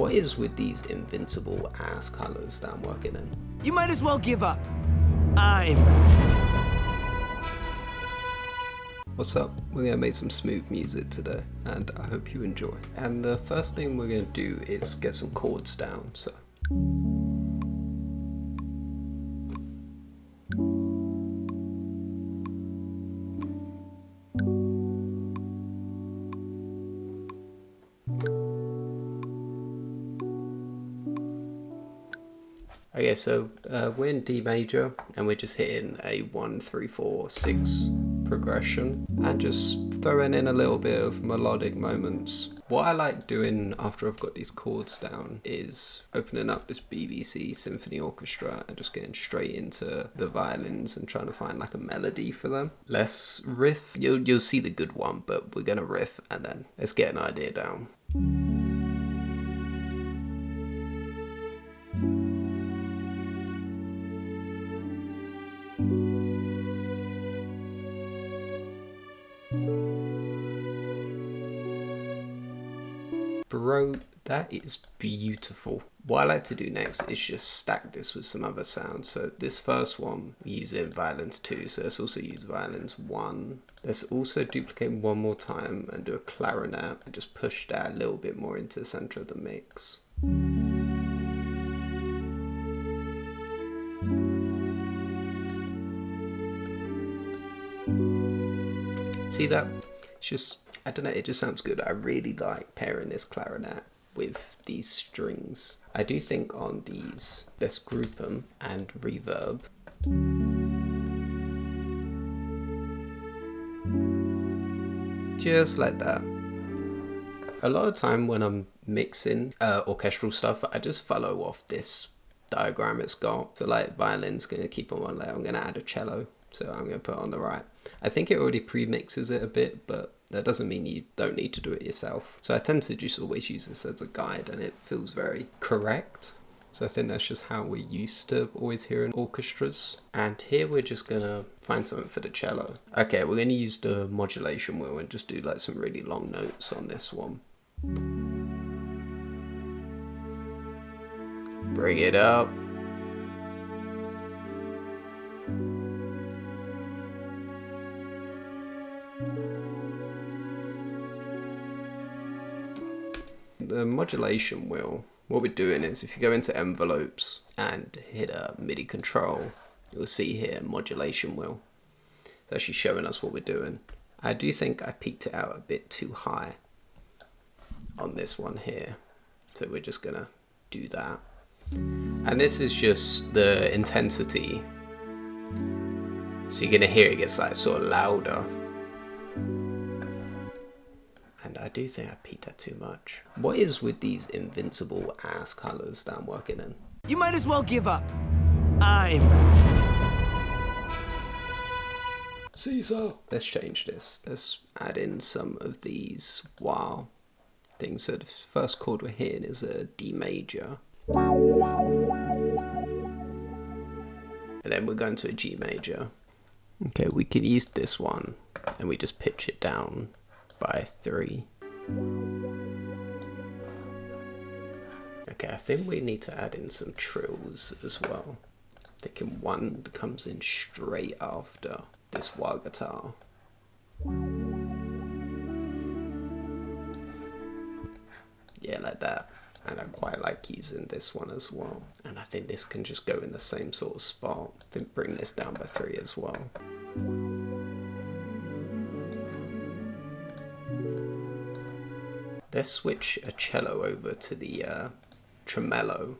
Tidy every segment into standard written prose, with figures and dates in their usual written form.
What is with these invincible ass colors that I'm working in? You might as well give up. I'm... What's up? We're gonna make some smooth music today, and I hope you enjoy. And the first thing we're gonna do is get some chords down, so. Okay, so we're in D major and we're just hitting a 1, 3, 4, 6 progression and just throwing in a little bit of melodic moments. What I like doing after I've got these chords down is opening up this BBC Symphony Orchestra and just getting straight into the violins and trying to find like a melody for them. Let's riff. You'll see the good one, but we're gonna riff and then let's get an idea down. Bro, that is beautiful. What I like to do next is just stack this with some other sounds. So this first one, we use it in violins 2, so let's also use violins 1. Let's also duplicate one more time and do a clarinet and just push that a little bit more into the center of the mix. See that? It's just, I don't know, it just sounds good. I really like pairing this clarinet with these strings. I do think on these, let's group them and reverb. Just like that. A lot of time when I'm mixing orchestral stuff, I just follow off this diagram it's got. So like violin's gonna keep on one layer, I'm gonna add a cello. So I'm going to put it on the right. I think it already pre-mixes it a bit, but that doesn't mean you don't need to do it yourself. So I tend to just always use this as a guide and it feels very correct. So I think that's just how we're used to always hearing orchestras. And here we're just going to find something for the cello. Okay, we're going to use the modulation wheel and just do like some really long notes on this one. Bring it up. The modulation wheel, what we're doing is if you go into envelopes and hit a MIDI control, you'll see here modulation wheel. It's actually showing us what we're doing. I do think I peaked it out a bit too high on this one here, so we're just gonna do that. And this is just the intensity, so you're gonna hear it gets like sort of louder. And I do think I peaked that too much. What is with these invincible ass colors that I'm working in? You might as well give up. I'm... Caesar! Let's change this. Let's add in some of these wow things. So the first chord we're hitting is a D major. And then we're going to a G major. Okay, we can use this one and we just pitch it down by 3. Okay, I think we need to add in some trills as well. Thinking one comes in straight after this wah guitar. Yeah, like that. And I quite like using this one as well. And I think this can just go in the same sort of spot. I think bring this down by 3 as well. Let's switch a cello over to the tremolo.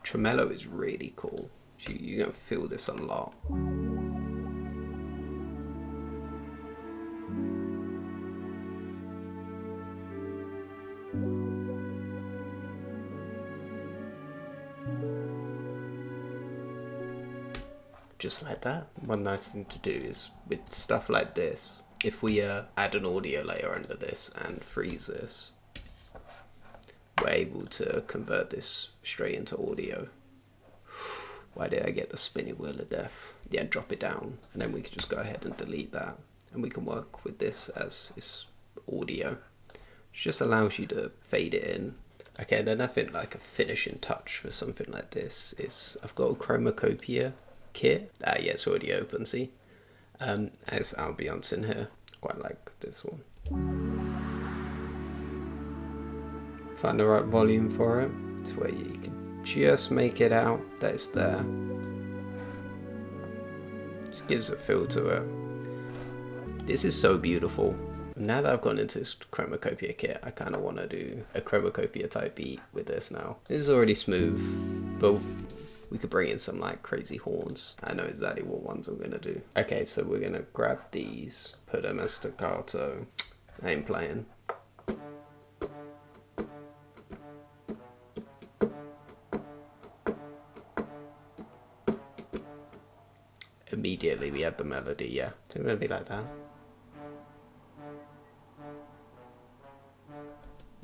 Tremolo is really cool. You're going to feel this a lot. Just like that. One nice thing to do is with stuff like this, if we add an audio layer under this and freeze this, we're able to convert this straight into audio. Why did I get the spinning wheel of death? Yeah, drop it down, and then we can just go ahead and delete that, and we can work with this as this audio, which just allows you to fade it in. Okay, then I think like a finishing touch for something like this is I've got a Chromakopia kit. Ah, yeah, it's already open, see? As ambience in here. Quite like this one. Find the right volume for it. It's where you can just make it out that it's there. Just gives a feel to it. This is so beautiful. Now that I've gone into this Chromakopia kit, I kind of want to do a Chromakopia type beat with this now. This is already smooth, but we could bring in some like crazy horns. I know exactly what ones I'm going to do. Okay, so we're going to grab these, put them as staccato. I ain't playing. Immediately we have the melody, yeah. So it's going to be like that.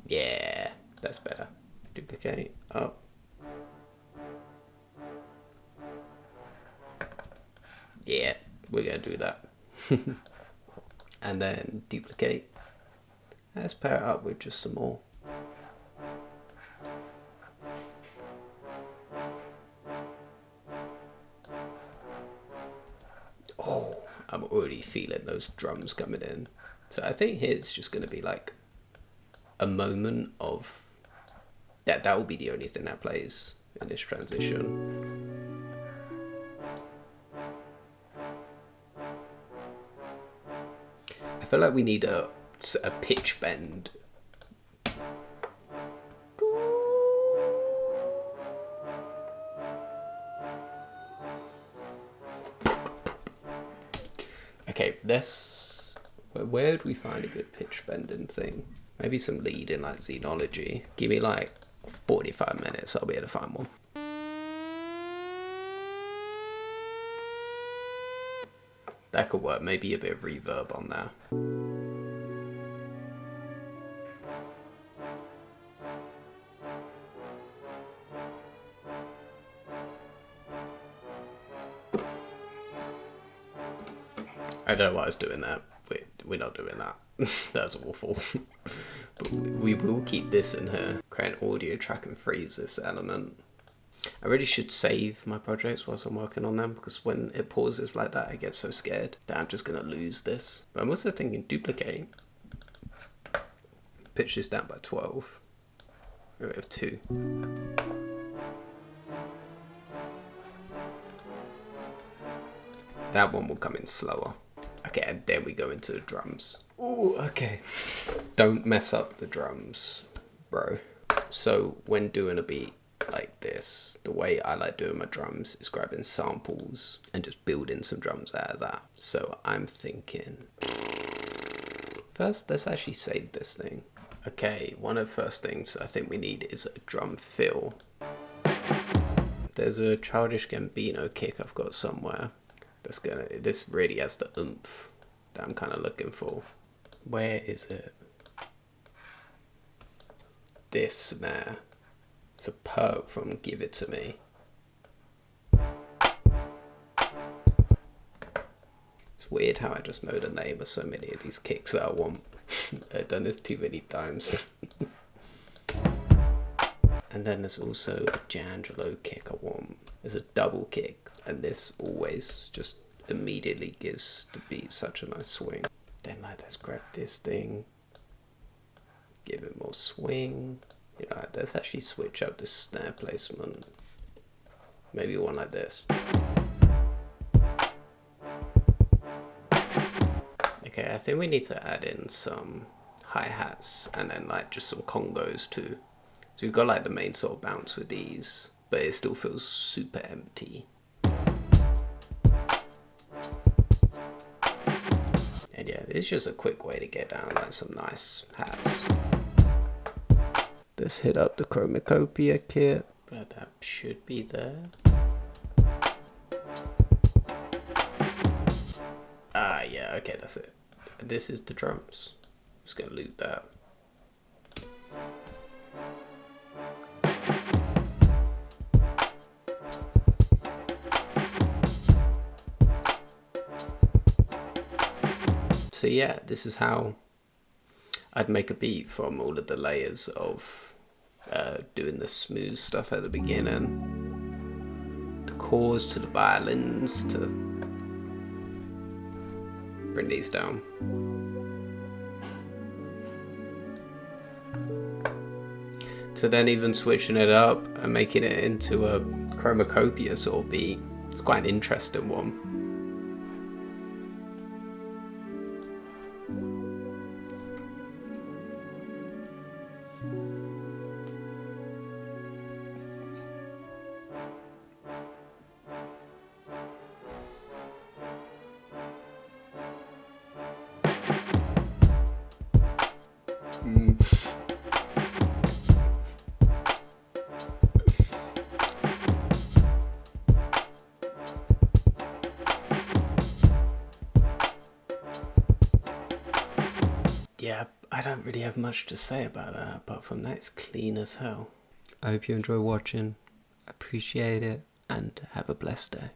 Yeah, that's better. Duplicate, up. Yeah, we're gonna do that. And then duplicate. Let's pair it up with just some more. Oh, I'm already feeling those drums coming in. So I think here's just gonna be like a moment of that will be the only thing that plays in this transition. I feel like we need a pitch bend. Okay, where would we find a good pitch bending thing? Maybe some lead in like Xenology. Give me like 45 minutes, I'll be able to find one. That could work, maybe a bit of reverb on there. I don't know why I was doing that. We're not doing that. That's awful. But we will keep this in here. Create an audio track and freeze this element. I really should save my projects whilst I'm working on them, because when it pauses like that I get so scared that I'm just going to lose this. But I'm also thinking duplicate. Pitch this down by 12. We have 2. That one will come in slower. Okay, and then we go into the drums. Ooh, okay. Don't mess up the drums, bro. So when doing a beat like this, the way I like doing my drums is grabbing samples and just building some drums out of that. So I'm thinking, first let's actually save this thing. Okay, one of the first things I think we need is a drum fill. There's a Childish Gambino kick I've got somewhere. This really has the oomph that I'm kind of looking for. Where is it? This snare. It's a perk from Give It To Me. It's weird how I just know the name of so many of these kicks that I want. I've done this too many times. And then there's also a D'Angelo kick I want. There's a double kick, and this always just immediately gives the beat such a nice swing. Then like, let's grab this thing, give it more swing. You know, let's actually switch up the snare placement. Maybe one like this. Okay, I think we need to add in some hi-hats and then like just some congos too. So we've got like the main sort of bounce with these, but it still feels super empty. And yeah, it's just a quick way to get down like some nice hats. Let's hit up the Chromakopia kit. But that should be there. Ah, yeah, okay, that's it. This is the drums. Just gonna loop that. So yeah, this is how I'd make a beat from all of the layers of doing the smooth stuff at the beginning, the chords to the violins to bring these down. To then even switching it up and making it into a Chromakopia sort of beat. It's quite an interesting one. Yeah, I don't really have much to say about that, apart from that it's clean as hell. I hope you enjoy watching, appreciate it, and have a blessed day.